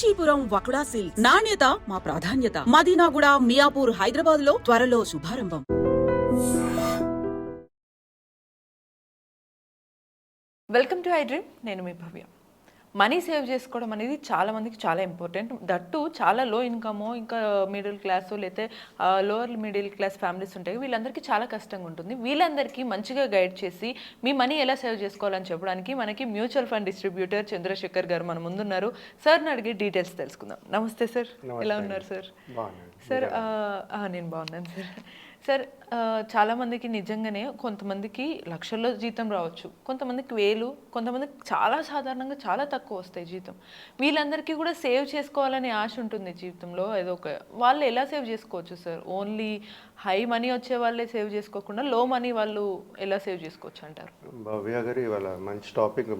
Kanchipuram వకుడా silks నాణ్యత మా ప్రాధాన్యత. మదీనాగూడ, మియాపూర్, హైదరాబాద్ లో త్వరలో శుభారంభం. Welcome to I dream. నేను మీ భవ్య. మనీ సేవ్ చేసుకోవడం అనేది చాలా మందికి చాలా ఇంపార్టెంట్. దట్టు చాలా లో ఇన్కమో ఇంకా మిడిల్ క్లాస్ లేకపోతే లోవర్ మిడిల్ క్లాస్ ఫ్యామిలీస్ ఉంటాయి, వీళ్ళందరికీ చాలా కష్టంగా ఉంటుంది. వీళ్ళందరికీ మంచిగా గైడ్ చేసి మీ మనీ ఎలా సేవ్ చేసుకోవాలని చెప్పడానికి మనకి మ్యూచువల్ ఫండ్ డిస్ట్రిబ్యూటర్ చంద్రశేఖర్ గారు మన ముందున్నారు. సార్ని అడిగి డీటెయిల్స్ తెలుసుకుందాం. నమస్తే సార్, ఎలా ఉన్నారు సార్? సార్ నేను బాగున్నాను సార్. సార్ చాలామందికి నిజంగానే కొంతమందికి లక్షల్లో జీతం రావచ్చు, కొంతమందికి వేలు, కొంతమందికి చాలా సాధారణంగా చాలా తక్కువ వస్తాయి జీతం. వీళ్ళందరికీ కూడా సేవ్ చేసుకోవాలనే ఆశ ఉంటుంది జీవితంలో. ఏదో ఒక వాళ్ళు ఎలా సేవ్ చేసుకోవచ్చు సార్? ఓన్లీ హై మనీ వచ్చే వాళ్ళే సేవ్ చేసుకోకుండా లో మనీ వాళ్ళు ఎలా సేవ్ చేసుకోవచ్చు అంటారు? భవ్య గారు ఇవాళ మంచి టాపిక్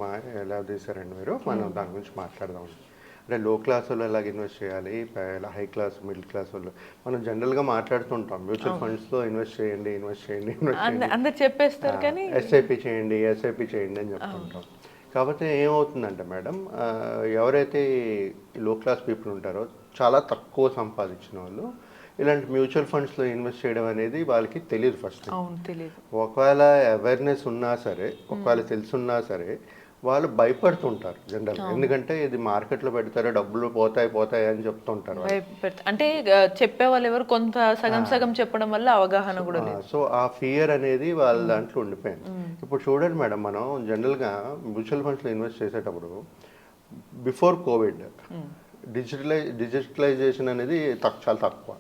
ఎలా తీశారండి మీరు. మనం దాని గురించి మాట్లాడదాం. అంటే లో క్లాస్ వాళ్ళు ఎలాగ ఇన్వెస్ట్ చేయాలి, హై క్లాస్ మిడిల్ క్లాస్ వాళ్ళు మనం జనరల్గా మాట్లాడుతుంటాం మ్యూచువల్ ఫండ్స్లో ఇన్వెస్ట్ చేయండి అందరు చెప్పేస్తారు, కానీ ఎస్ఐపి చేయండి అని చెప్తుంటాం. కాకపోతే ఏమవుతుందంటే మేడం, ఎవరైతే లో క్లాస్ పీపుల్ ఉంటారో చాలా తక్కువ సంపాదించిన వాళ్ళు ఇలాంటి మ్యూచువల్ ఫండ్స్లో ఇన్వెస్ట్ చేయడం అనేది వాళ్ళకి తెలియదు. ఫస్ట్ ఒకవేళ అవేర్నెస్ ఉన్నా సరే, ఒకవేళ తెలుసున్నా సరే వాళ్ళు భయపడుతుంటారు జనరల్. ఎందుకంటే ఇది మార్కెట్లో పెడతారు, డబ్బులు పోతాయి అని చెప్తుంటారు. అంటే చెప్పే వాళ్ళు ఎవరు కొంత సగం చెప్పడం వల్ల అవగాహన కూడా లేదు. సో ఆ ఫియర్ అనేది వాళ్ళ దాంట్లో ఉండిపోయింది. ఇప్పుడు చూడండి మేడం, మనం జనరల్గా మ్యూచువల్ ఫండ్స్లో ఇన్వెస్ట్ చేసేటప్పుడు బిఫోర్ కోవిడ్ డిజిటలైజేషన్ అనేది చాలా తక్కువ.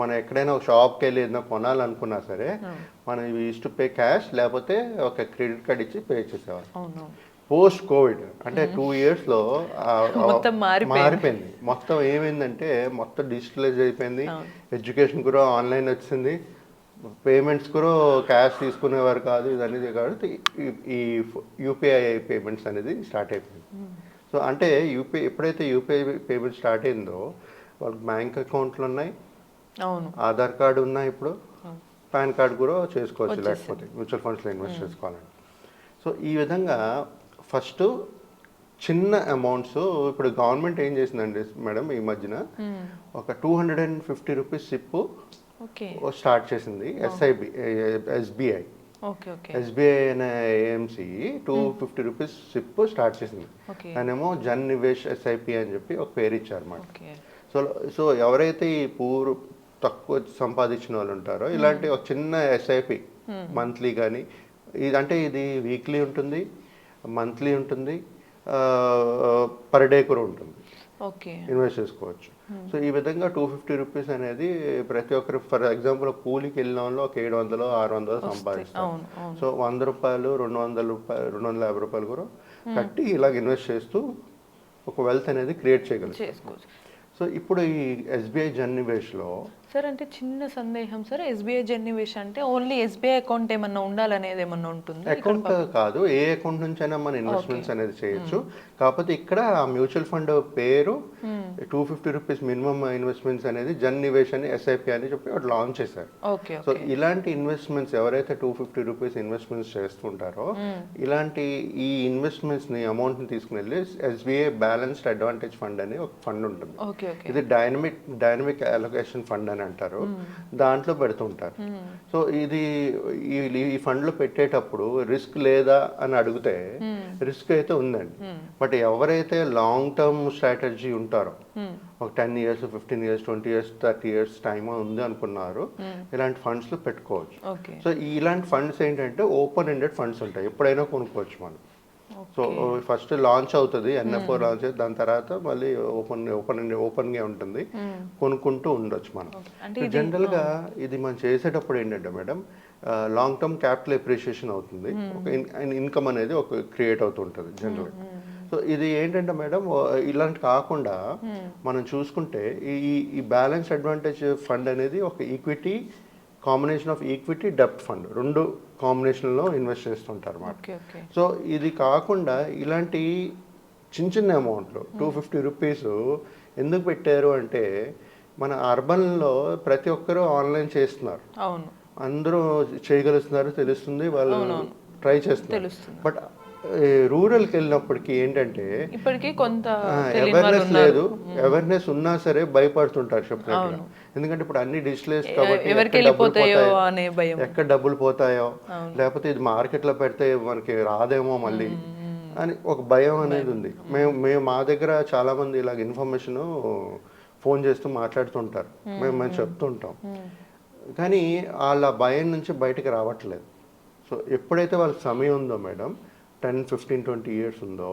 మనం ఎక్కడైనా ఒక షాప్కి వెళ్ళి ఏదైనా కొనాలనుకున్నా సరే మనం యూస్ టు పే క్యాష్, లేకపోతే ఒక క్రెడిట్ కార్డ్ ఇచ్చి పే చేసేవాళ్ళం. పోస్ట్ కోవిడ్ అంటే 2 yearsలో మారిపోయింది మొత్తం. ఏమైందంటే మొత్తం డిజిటలైజ్ అయిపోయింది. ఎడ్యుకేషన్ కూడా ఆన్లైన్ వచ్చింది, పేమెంట్స్ కూడా క్యాష్ తీసుకునేవారు కాదు, ఇది అనేది కాబట్టి ఈ యూపీఐ పేమెంట్స్ అనేది స్టార్ట్ అయిపోయింది. సో అంటే ఎప్పుడైతే యూపీఐ పేమెంట్ స్టార్ట్ అయిందో వాళ్ళకి బ్యాంక్ అకౌంట్లు ఉన్నాయి, ఆధార్ కార్డు ఉన్నాయి, ఇప్పుడు పాన్ కార్డు కూడా చేసుకోవచ్చు లేకపోతే మ్యూచువల్ ఫండ్స్లో ఇన్వెస్ట్ చేసుకోవాలంటే. సో ఈ విధంగా ఫస్ట్ చిన్న అమౌంట్స్ ఇప్పుడు గవర్నమెంట్ ఏం చేసిందండి మేడం, ఈ మధ్యన ఒక 250 రూపీస్ సిప్ స్టార్ట్ చేసింది. ఎస్బీఐ అనే ఏఎంసీ 250 రూపీస్ సిప్ స్టార్ట్ చేసింది. దానేమో జన్ నివేష్ ఎస్ఐపి అని చెప్పి ఒక పేరు ఇచ్చారు అన్నమాట. సో ఎవరైతే ఈ తక్కువ సంపాదించిన వాళ్ళు ఉంటారో ఇలాంటి ఒక చిన్న ఎస్ఐపి మంత్లీ కానీ, అంటే ఇది వీక్లీ ఉంటుంది, మంత్లీ ఉంటుంది, పర్ డే కూడా ఉంటుంది, ఇన్వెస్ట్ చేసుకోవచ్చు. సో ఈ విధంగా 250 రూపీస్ అనేది ప్రతి ఒక్కరు, ఫర్ ఎగ్జాంపుల్ కూలికి వెళ్ళిన వాళ్ళు ఒక 700 600 సంపాదిస్తారు. సో 100 రూపాయలు 200 రూపాయలు 250 రూపాయలు కూడా కట్టి ఇలాగ ఇన్వెస్ట్ చేస్తూ ఒక వెల్త్ అనేది క్రియేట్ చేయగలుగుతారు. సో ఇప్పుడు ఈ ఎస్బీఐ జన్ నివేష్లో సార్, అంటే చిన్న సందేహం సార్, ఎస్బీఐ జన్ నివేష్ అంటే ఓన్లీ ఎస్బీఐ అకౌంట్ ఏమన్నా ఉండాలనేది ఏమన్నా ఉంటుంది? అకౌంట్ కాదు, ఏ అకౌంట్ నుంచి అయినా మన ఇన్వెస్ట్మెంట్స్ అనేది చేయొచ్చు. కాకపోతే ఇక్కడ ఆ మ్యూచువల్ ఫండ్ పేరు 250 రూపీస్ మినిమం ఇన్వెస్ట్మెంట్స్ అనేది జన్ నివేష్ అని ఎస్ఐపి అని చెప్పి ఒకటి లాంచ్ చేశారు. సో ఇలాంటి ఇన్వెస్ట్మెంట్స్ ఎవరైతే 250 రూపీస్ ఇన్వెస్ట్మెంట్స్ చేస్తుంటారో ఇలాంటి ఈ ఇన్వెస్ట్మెంట్స్ ని అమౌంట్ ని తీసుకుని వెళ్ళి ఎస్బీఐ బ్యాలెన్స్డ్ అడ్వాంటేజ్ ఫండ్ అని ఒక ఫండ్ ఉంటుంది. ఇది డైనమిక్ అలొకేషన్ ఫండ్ అని అంటారు, దాంట్లో పెడుతుంటారు. సో ఇది ఈ ఫండ్ లో పెట్టేటప్పుడు రిస్క్ లేదా అని అడిగితే రిస్క్ అయితే ఉందండి. బట్ ఎవరైతే లాంగ్ టర్మ్ స్ట్రాటజీ ఉంటారో, ఒక 10 years 15 years 20 years 30 years time ఉంది అనుకున్నారు, ఇలాంటి ఫండ్స్ లో పెట్టుకోవచ్చు. సో ఇలాంటి ఫండ్స్ ఏంటంటే ఓపెన్ ఎండెడ్ ఫండ్స్ ఉంటాయి, ఎప్పుడైనా కొనుక్కోవచ్చు మనం. సో ఫస్ట్ లాంచ్ అవుతుంది, ఎన్ఎఫ్ఓ లాంచ్ అవుతుంది, దాని తర్వాత మళ్ళీ ఓపెన్గా ఉంటుంది, కొనుక్కుంటూ ఉండొచ్చు మనం. జనరల్ గా ఇది మనం చేసేటప్పుడు ఏంటంటే madam, long term capital appreciation అవుతుంది, ఒక ఇన్కమ్ అనేది ఒక క్రియేట్ అవుతుంటుంది జనరల్. సో ఇది ఏంటంటే మేడం, ఇలాంటి కాకుండా మనం చూసుకుంటే ఈ బ్యాలెన్స్ అడ్వాంటేజ్ ఫండ్ అనేది ఒక ఈక్విటీ కాంబినేషన్ ఆఫ్ ఈక్విటీ డెప్ట్ ఫండ్, రెండు కాంబినేషన్లో ఇన్వెస్ట్ చేస్తుంటారు అన్నమాట. సో ఇది కాకుండా ఇలాంటి చిన్న అమౌంట్లు 250 రూపీస్ ఎందుకు పెట్టారు అంటే, మన అర్బన్లో ప్రతి ఒక్కరూ ఆన్లైన్ చేస్తున్నారు, అందరూ చేయగలుగుతున్నారు, తెలుస్తుంది, వాళ్ళు ట్రై చేస్తున్నారు. బట్ రూరల్కి వెళ్ళినప్పటికీ ఏంటంటే ఇప్పటికీ కొంత తెలియని వాళ్ళు అవేర్నెస్ లేదు. అవేర్నెస్ ఉన్నా సరే భయపడుతుంటారు చెప్పినట్టుగా. ఎందుకంటే ఇప్పుడు అన్ని డిజిటలైజ్ కాబట్టి ఎవరికి వెళ్ళిపోతాయో అనే భయం, ఎక్కడ డబ్బులు పోతాయో, లేకపోతే ఇది మార్కెట్లో పెడితే మనకి రాదేమో మళ్ళీ అని ఒక భయం అనేది ఉంది. మేము మా దగ్గర చాలా మంది ఇలాగ ఇన్ఫర్మేషన్ ఫోన్ చేస్తూ మాట్లాడుతుంటారు, మేము చెప్తుంటాం. కానీ వాళ్ళ భయం నుంచి బయటకు రావట్లేదు. సో ఎప్పుడైతే వాళ్ళకి సమయం ఉందో మేడం, 10, 15, 20 ఇయర్స్ ఉందో,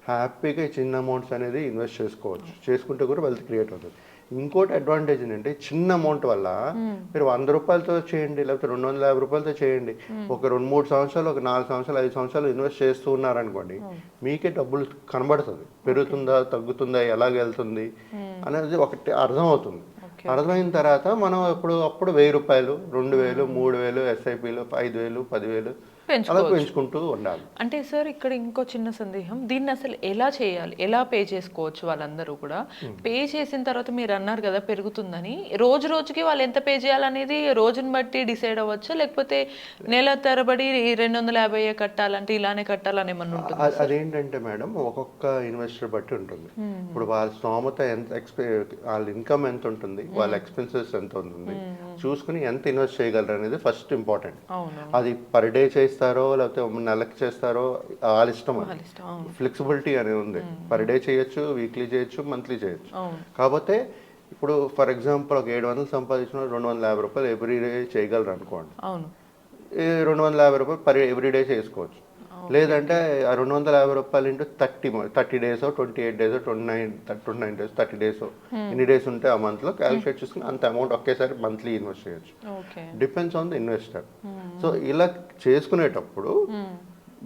హ్యాపీగా చిన్న అమౌంట్స్ అనేది ఇన్వెస్ట్ చేసుకోవచ్చు. చేసుకుంటే కూడా వెల్త్ క్రియేట్ అవుతుంది. ఇంకోటి అడ్వాంటేజ్ ఏంటంటే చిన్న అమౌంట్ వల్ల మీరు 100 రూపాయలతో చేయండి, లేకపోతే 250 రూపాయలతో చేయండి, ఒక 2-3 సంవత్సరాలు, ఒక 4 సంవత్సరాలు, 5 సంవత్సరాలు ఇన్వెస్ట్ చేస్తూ ఉన్నారనుకోండి, మీకే డబ్బులు కనబడుతుంది. పెరుగుతుందా, తగ్గుతుందా, ఎలాగ వెళ్తుంది అనేది ఒకటి అర్థమవుతుంది. అర్థమైన తర్వాత మనం అప్పుడు 1000 రూపాయలు, 2000, 3000 ఎస్ఐపిలు, 5000, 10,000 అలా పెంచుకుంటూ ఉండాలి. అంటే సార్ ఇక్కడ ఇంకో చిన్న సందేహం, దీన్ని అసలు ఎలా చేయాలి, ఎలా పే చేసుకోవచ్చు? వాళ్ళందరూ కూడా పే చేసిన తర్వాత మీరు అన్నారు కదా పెరుగుతుందని, రోజు రోజుకి వాళ్ళు ఎంత పే చేయాలనేది రోజుని బట్టి డిసైడ్ అవ్వచ్చా, లేకపోతే నెల తరబడి 250 కట్టాలంటే ఇలానే కట్టాలని ఏమన్నా ఉంటుంది? అదేంటంటే మేడం ఒక్కొక్క ఇన్వెస్టర్ బట్టి ఉంటుంది. ఇప్పుడు వాళ్ళ స్తోమత ఎంత, వాళ్ళ ఇన్కమ్ ఎంత ఉంటుంది, వాళ్ళ ఎక్స్పెన్సెస్ ఎంత ఉంటుంది చూసుకుని ఎంత ఇన్వెస్ట్ చేయగలరు అనేది ఫస్ట్ ఇంపార్టెంట్. అది పర్ డే చేస్తారో లేకపోతే నెలకి చేస్తారో వాళ్ళ ఇష్టం. ఫ్లెక్సిబిలిటీ అనేది ఉంది. పర్ డే చేయొచ్చు, వీక్లీ చేయొచ్చు, మంత్లీ చేయొచ్చు. కాకపోతే ఇప్పుడు ఫర్ ఎగ్జాంపుల్ ఒక 700 సంపాదించిన 250 రూపాయలు ఎవ్రీ డే చేయగలరు అనుకోండి. 250 రూపాయలు ఎవ్రీ డే చేసుకోవచ్చు. లేదంటే ఆ 250 రూపాయలు into 30 days, 28 days, 29 days, 30 days, ఎన్ని డేస్ ఉంటే ఆ మంత్లో క్యాలిక్యులేట్ చేసుకుని అంత అమౌంట్ ఒకేసారి మంత్లీ ఇన్వెస్ట్ చేయొచ్చు. Depends on the investor. So ఇలా చేసుకునేటప్పుడు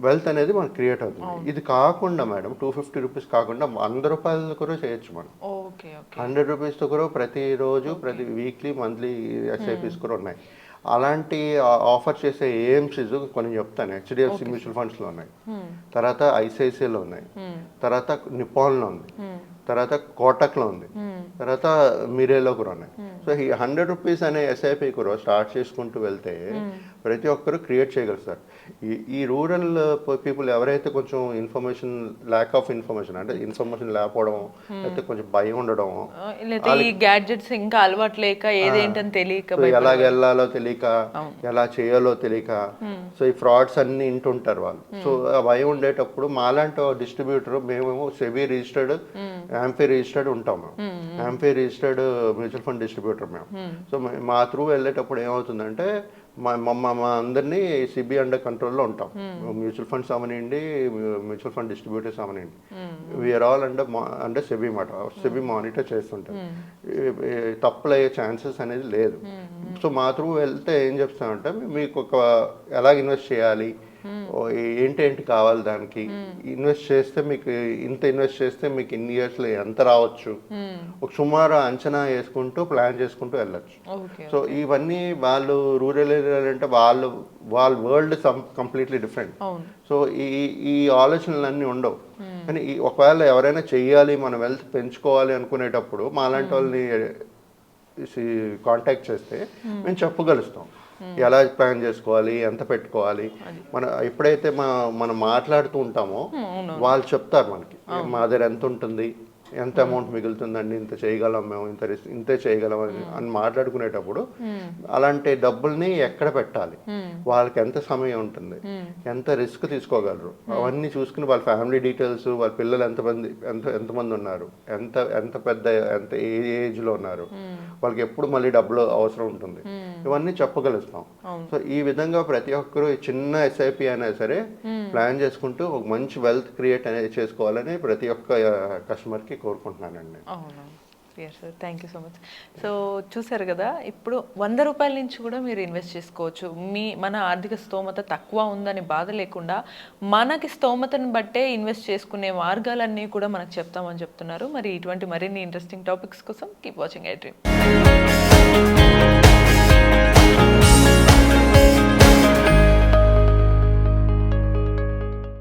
వెల్త్ అనేది మనకు క్రియేట్ అవుతుంది. ఇది కాకుండా మేడం 250 రూపీస్ కాకుండా 100 రూపాయలు కూడా చేయొచ్చు మనం. 100 రూపీస్తో కూడా ప్రతిరోజు, ప్రతి వీక్లీ, మంత్లీ ఎస్ఐపీస్ కూడా ఉన్నాయి. అలాంటి ఆఫర్ చేసే ఏఎంసీస్ కొన్ని చెప్తాను. హెచ్డిఎఫ్సి మ్యూచువల్ ఫండ్స్లో ఉన్నాయి, తర్వాత ఐసిఐసిఐలో ఉన్నాయి, తర్వాత నిపాన్లో ఉంది, తర్వాత కోటక్లో ఉంది, తర్వాత మిరేలో కూడా ఉన్నాయి. సో ఈ 100 రూపీస్ అనే ఎస్ఐపి కూడా స్టార్ట్ చేసుకుంటూ వెళ్తే ప్రతి ఒక్కరు క్రియేట్ చేయగలుగుతారు. ఈ రూరల్ పీపుల్ ఎవరైతే కొంచెం ఇన్ఫర్మేషన్, ల్యాక్ ఆఫ్ ఇన్ఫర్మేషన్, అంటే ఇన్ఫర్మేషన్ లేకపోవడం, లేకపోతే కొంచెం భయం ఉండడం, గ్యాడ్జెట్స్ ఇంకా అలవాటు లేక, ఏదేంటని తెలియక, ఎలాగ వెళ్ళాలో తెలియక, ఎలా చేయాలో తెలియక, సో ఈ ఫ్రాడ్స్ అన్ని ఇంటుంటారు వాళ్ళు. సో ఆ భయం ఉండేటప్పుడు మాలాంటి డిస్ట్రిబ్యూటర్, మేము సెబీ రిజిస్టర్డ్, యాంఫీ రిజిస్టర్డ్ ఉంటాం. మేము AMFI registered mutual fund distributor మేము. సో మా త్రూ వెళ్ళేటప్పుడు ఏమవుతుందంటే మా అందరినీ సిబి అండర్ కంట్రోల్లో ఉంటాం. మ్యూచువల్ ఫండ్స్ అవనండి, మ్యూచువల్ ఫండ్ డిస్ట్రిబ్యూటర్స్ అవనండి, వీఆర్ ఆల్ అండర్ సెబీ మాట. సెబీ మానిటర్ చేస్తుంటాం. తప్పులు అయ్యే ఛాన్సెస్ అనేది లేదు. సో మా త్రూ వెళ్తే ఏం చెప్తామంటే మీకు ఒక ఎలాగ ఇన్వెస్ట్ చేయాలి, ఏంటి కావాలి, దానికి ఇన్వెస్ట్ చేస్తే మీకు ఇంత ఇన్వెస్ట్ చేస్తే మీకు ఇన్ని ఇయర్స్లో ఎంత రావచ్చు, ఒక సుమారు అంచనా వేసుకుంటూ ప్లాన్ చేసుకుంటూ వెళ్ళచ్చు. సో ఇవన్నీ వాళ్ళు రూరల్ ఏరియాలు అంటే వాళ్ళ వరల్డ్ కంప్లీట్లీ డిఫరెంట్. సో ఈ ఆలోచనలన్నీ ఉండవు. కానీ ఒకవేళ ఎవరైనా చెయ్యాలి, మన వెల్త్ పెంచుకోవాలి అనుకునేటప్పుడు మాలాంటి వాళ్ళని కాంటాక్ట్ చేస్తే మేము చెప్పగలుగుతాం ఎలా ప్లాన్ చేసుకోవాలి, ఎంత పెట్టుకోవాలి. ఎప్పుడైతే మనం మాట్లాడుతూ ఉంటామో వాళ్ళు చెప్తారు మనకి మా దగ్గర ఎంత ఉంటుంది, ఎంత అమౌంట్ మిగులుతుందండి, ఇంత చేయగలం మేము, ఇంతే చేయగలం అని మాట్లాడుకునేటప్పుడు అలాంటి డబ్బుల్ని ఎక్కడ పెట్టాలి, వాళ్ళకి ఎంత సమయం ఉంటుంది, ఎంత రిస్క్ తీసుకోగలరు, అవన్నీ చూసుకుని వాళ్ళ ఫ్యామిలీ డీటెయిల్స్, వాళ్ళ పిల్లలు ఎంతమంది ఉన్నారు, ఎంత పెద్ద ఏజ్లో ఉన్నారు, వాళ్ళకి ఎప్పుడు మళ్ళీ డబ్బులు అవసరం ఉంటుంది, ఇవన్నీ చెప్పగలుగుతాం. సో ఈ విధంగా ప్రతి ఒక్కరు చిన్న ఎస్ఐపి అయినా సరే ప్లాన్ చేసుకుంటూ ఒక మంచి వెల్త్ క్రియేట్ అనేది చేసుకోవాలని ప్రతి ఒక్క కస్టమర్కి కోరుకుంటున్నానండి. అవును, sir, thank you so much. So చూసారు కదా, ఇప్పుడు 100 రూపాయల నుంచి కూడా మీరు ఇన్వెస్ట్ చేసుకోవచ్చు. మన ఆర్థిక స్తోమత తక్కువ ఉందని బాధ లేకుండా మనకి స్తోమతను బట్టే ఇన్వెస్ట్ చేసుకునే మార్గాలన్నీ కూడా మనకు చెప్తామని చెప్తున్నారు. మరి ఇటువంటి మరిన్ని ఇంట్రెస్టింగ్ టాపిక్స్ కోసం కీప్ వాచింగ్ ఐ డ్రీమ్.